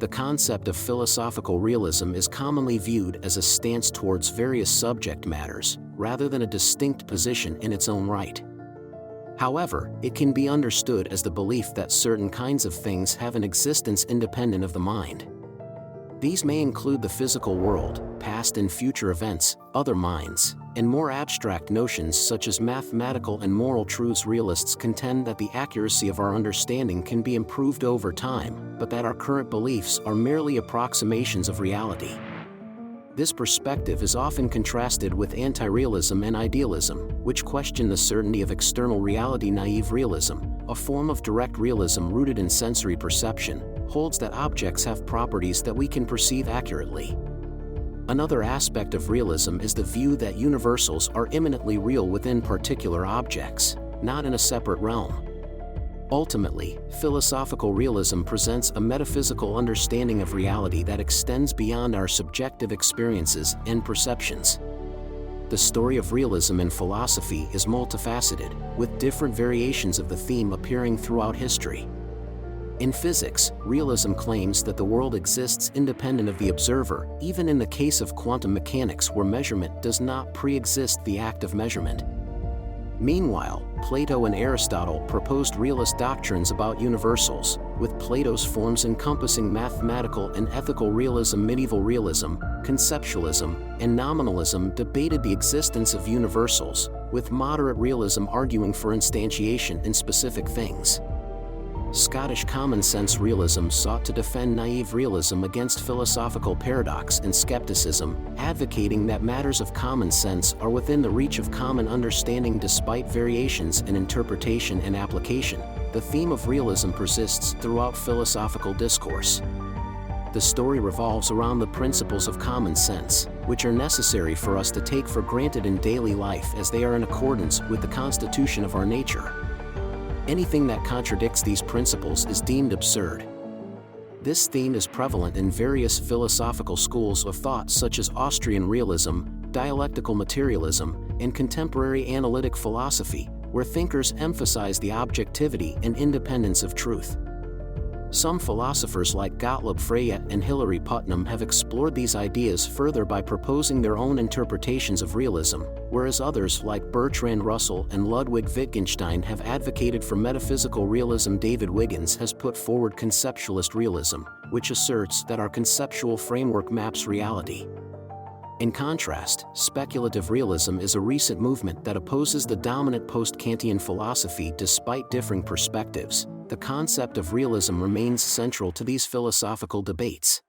the concept of philosophical realism is commonly viewed as a stance towards various subject matters, rather than a distinct position in its own right. However, it can be understood as the belief that certain kinds of things have an existence independent of the mind. These may include the physical world, past and future events, other minds, and more abstract notions such as mathematical and moral truths. Realists contend that the accuracy of our understanding can be improved over time, but that our current beliefs are merely approximations of reality. This perspective is often contrasted with anti-realism and idealism, which question the certainty of external reality. Naive realism, a form of direct realism rooted in sensory perception, holds that objects have properties that we can perceive accurately. Another aspect of realism is the view that universals are immanently real within particular objects, not in a separate realm. Ultimately, philosophical realism presents a metaphysical understanding of reality that extends beyond our subjective experiences and perceptions. The story of realism in philosophy is multifaceted, with different variations of the theme appearing throughout history. In physics, realism claims that the world exists independent of the observer, even in the case of quantum mechanics where measurement does not pre-exist the act of measurement. Meanwhile, Plato and Aristotle proposed realist doctrines about universals, with Plato's forms encompassing mathematical and ethical realism. Medieval realism, conceptualism, and nominalism debated the existence of universals, with moderate realism arguing for instantiation in specific things. Scottish common-sense realism sought to defend naive realism against philosophical paradox and skepticism, advocating that matters of common sense are within the reach of common understanding despite variations in interpretation and application. The theme of realism persists throughout philosophical discourse. The story revolves around the principles of common sense, which are necessary for us to take for granted in daily life as they are in accordance with the constitution of our nature. Anything that contradicts these principles is deemed absurd. This theme is prevalent in various philosophical schools of thought such as Austrian realism, dialectical materialism, and contemporary analytic philosophy, where thinkers emphasize the objectivity and independence of truth. Some philosophers like Gottlob Frege and Hilary Putnam have explored these ideas further by proposing their own interpretations of realism, whereas others like Bertrand Russell and Ludwig Wittgenstein have advocated for metaphysical realism. David Wiggins has put forward conceptualist realism, which asserts that our conceptual framework maps reality. In contrast, speculative realism is a recent movement that opposes the dominant post-Kantian philosophy. Despite differing perspectives, the concept of realism remains central to these philosophical debates.